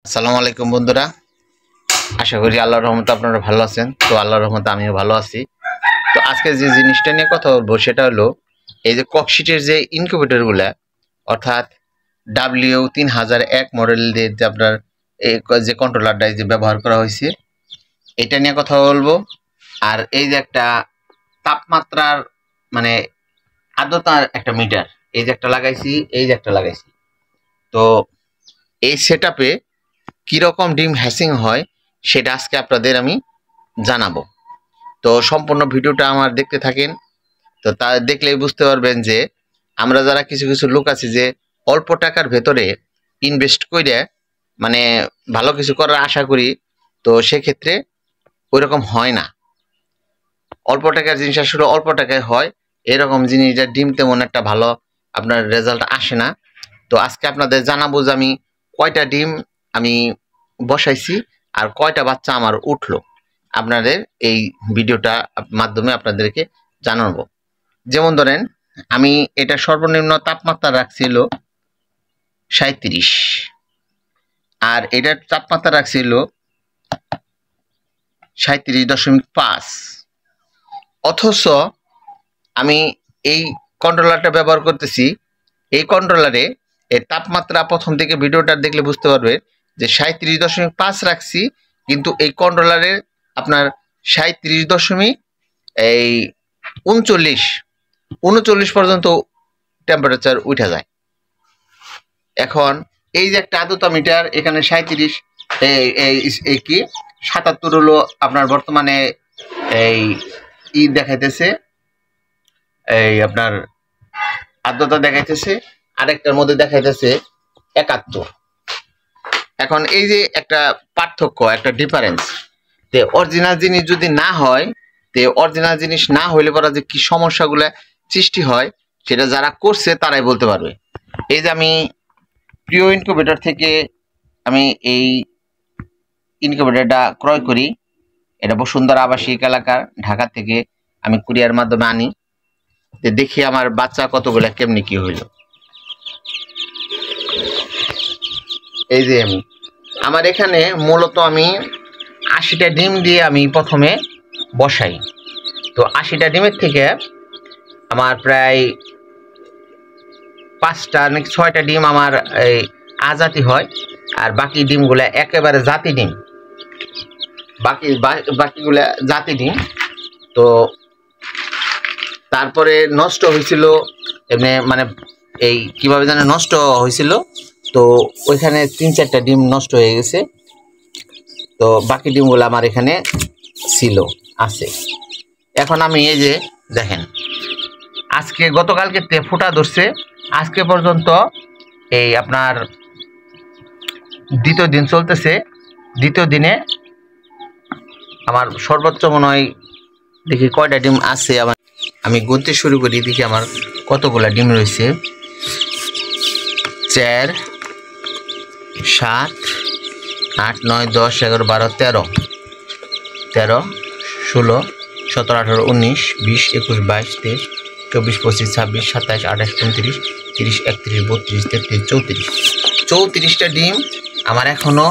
আসসালামু আলাইকুম বন্ধুরা, আশা করি আল্লাহর রহমতে আপনারা ভালো আছেন। তো আল্লাহর রহমতে আমিও ভালো আছি। তো আজকে যে জিনিসটা নিয়ে কথা বলবো সেটা হলো এই যে ককশিটের যে ইনকিউবেটরগুলা, অর্থাৎ W3001 মডেলের যে আপনার যে কন্ট্রোলারটা যে ব্যবহার করা হয়েছে এটা নিয়ে কথা বলবো। আর এই যে একটা তাপমাত্রার মানে আর্দ্রতার একটা মিটার এই যে একটা লাগাইছি, এই যে একটা লাগাইছি। তো এই সেটআপে কিরকম ডিম হ্যাসিং হয় সেটা আজকে আপনাদের আমি জানাবো। তো সম্পূর্ণ ভিডিওটা আমার দেখতে থাকেন। তো তা দেখলেই বুঝতে পারবেন যে আমরা যারা কিছু কিছু লোক আছি যে অল্প টাকার ভেতরে ইনভেস্ট করে মানে ভালো কিছু করার আশা করি, তো সেক্ষেত্রে ওইরকম হয় না। অল্প টাকার জিনিস আসলে অল্প টাকায় হয়, এরকম জিনিসটা ডিম তেমন একটা ভালো আপনার রেজাল্ট আসে না। তো আজকে আপনাদের জানাবো যে আমি কয়টা ডিম আমি বসাইছি আর কয়টা বাচ্চা আমার উঠলো, আপনাদের এই ভিডিওটা মাধ্যমে আপনাদেরকে জানাবো। যেমন ধরেন আমি এটা সর্বনিম্ন তাপমাত্রা রাখছিল 37 আর এটার তাপমাত্রা রাখছিল 37.5। অথচ আমি এই কন্ট্রোলারটা ব্যবহার করতেছি। এই কন্ট্রোলারে এর তাপমাত্রা প্রথম থেকে ভিডিওটা দেখলে বুঝতে পারবে যে 37.5 রাখছি, কিন্তু এই কন্ট্রোলারের আপনার 37.39 পর্যন্ত টেম্পারেচার উঠে যায়। এখন এই যে একটা আর্দ্রতা মিটার, এখানে 37 কি 77 হলো আপনার বর্তমানে এই দেখাইতেছে, এই আপনার আর্দ্রতা দেখাইতেছে, আরেকটার মধ্যে দেখাইতেছে 71। এখন এই যে একটা পার্থক্য, একটা ডিফারেন্স, তে অরিজিনাল জিনিস যদি না হয়, তে অরিজিনাল জিনিস না হইলে পরে যে কি সমস্যাগুলো সৃষ্টি হয় সেটা যারা করছে তারাই বলতে পারবে। এই যে আমি প্রিয় ইনকিউবেটর থেকে আমি এই ইনকিউবেটরটা ক্রয় করি, এটা বসুন্ধরা আবাসিক এলাকার ঢাকা থেকে আমি কুরিয়ার মাধ্যমে আনি। দেখি আমার বাচ্চা কতগুলা কেমনি কি হইল। এই যে আমার এখানে মূলত আমি 80টা ডিম দিয়ে আমি প্রথমে বসাই। তো 80টা ডিমের থেকে আমার প্রায় 5টা নাকি 6টা ডিম আমার এই আজাতি হয়, আর বাকি ডিমগুলা একেবারে জাতি ডিম, বাকিগুলা জাতি ডিম। তো তারপরে নষ্ট হয়েছিল এমনি মানে এই কিভাবে যেন নষ্ট হয়েছিল, তো ওইখানে 3-4টা ডিম নষ্ট হয়ে গেছে। তো বাকি ডিমগুলো আমার এখানে ছিল, আছে। এখন আমি এই যে দেখেন আজকে গতকালকে ফোটা ধরছে, আজকে পর্যন্ত এই আপনার দ্বিতীয় দিন চলতেছে। দ্বিতীয় দিনে আমার সর্বোচ্চ মনে হয় দেখি কয়টা ডিম আছে। আমার আমি গুনতে শুরু করি, দেখি আমার কতগুলা ডিম রয়েছে। 4, 7, 8, 9, 10, 11, 12, 13, 16, 17, 18, 19, 20, 21, 22, 23, 24, 25, 26, 27, 28, 29, 30, 31, 32, 33, 34, 34টা ডিম আমার এখনো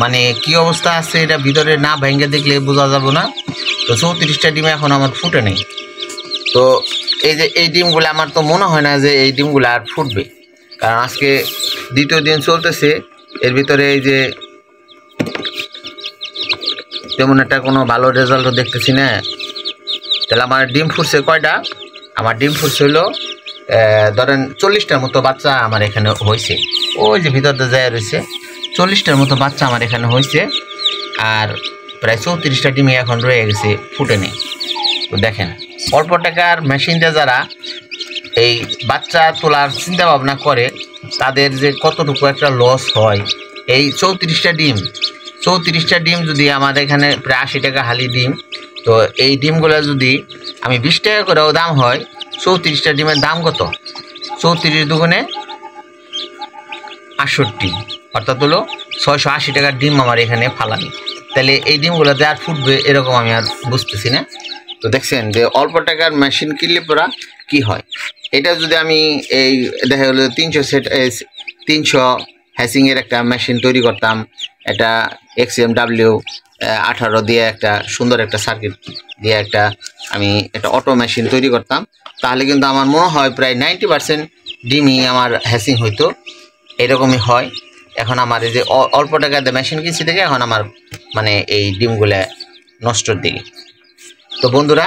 মানে কি অবস্থা আছে এটা ভিতরে না ভেঙে দেখলে বোঝা যাবে না। তো 34টা ডিম এখন আমার ফুটে নেই। তো এই যে এই ডিমগুলো আমার তো মনে হয় না যে এই ডিমগুলো আর ফুটবে, কারণ আজকে দ্বিতীয় দিন চলতেছে, এর ভিতরে এই যে তেমন একটা কোনো ভালো রেজাল্টও দেখতেছি না। তাহলে আমার ডিম ফুটছে কয়টা? আমার ডিম ফুটছে হলো ধরেন 40টার মতো বাচ্চা আমার এখানে হয়েছে। ওই যে ভিতরতে যায় রয়েছে 40টার মতো বাচ্চা আমার এখানে হয়েছে, আর প্রায় 34টা ডিমে এখন রয়ে গেছে, ফুটে নেই। তো দেখেন অল্প টাকার মেশিন দিয়ে যারা এই বাচ্চা তোলার চিন্তা ভাবনা করে তাদের যে কতটুকু একটা লস হয়। এই 34টা ডিম যদি আমাদের এখানে প্রায় 80 টাকা হালি ডিম, তো এই ডিমগুলো যদি আমি 20 টাকা করেও দাম হয়, 34টা ডিমের দাম কত? 34 দুগুণে 68, অর্থাৎ হলো 680 টাকার ডিম আমার এখানে ফালানি। তাহলে এই ডিমগুলোতে আর ফুটবে এরকম আমি আর বুঝতেছি না। তো দেখছেন যে অল্প টাকার মেশিন কিনলে পরা কি হয়। এটা যদি আমি এই দেখা গেলো 300 হ্যাসিংয়ের একটা মেশিন তৈরি করতাম, একটা XMW 18 দিয়ে একটা সুন্দর একটা সার্কিট দিয়ে আমি একটা অটো মেশিন তৈরি করতাম, তাহলে কিন্তু আমার মনে হয় প্রায় 90% ডিমই আমার হ্যাসিং হইতো। এরকমই হয়। এখন আমার এই যে অল্প টাকাতে মেশিন কিনছি থেকে এখন আমার মানে এই ডিমগুলা নষ্টর দিকে। তো বন্ধুরা,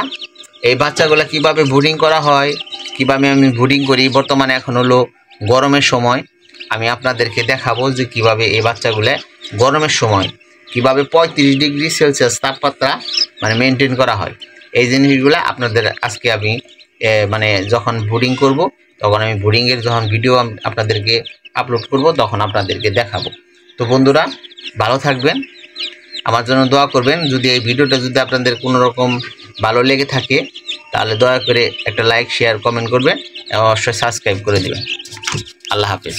এই বাচ্চাগুলো কিভাবে ব্রুডিং করা হয়, কিভাবে আমি ব্রুডিং করি, বর্তমানে এখন হলো গরমের সময়, আমি আপনাদেরকে দেখাবো যে কিভাবে এই বাচ্চাগুলো গরমের সময় কিভাবে 35 ডিগ্রি সেলসিয়াস তাপমাত্রা মানে মেনটেন করা হয়। এই জিনিসগুলো আপনাদের আজকে আমি মানে যখন ব্রুডিং করব তখন আমি ব্রুডিংয়ের যখন ভিডিও আপনাদেরকে আপলোড করব তখন আপনাদেরকে দেখাবো। তো বন্ধুরা, ভালো থাকবেন, আমার জন্য দোয়া করবেন। যদি এই ভিডিওটা যদি আপনাদের কোনো রকম ভালো লেগে থাকে তাহলে দয়া করে একটা লাইক, শেয়ার, কমেন্ট করবেন এবং অবশ্যই সাবস্ক্রাইব করে দেবেন। আল্লাহ হাফেজ।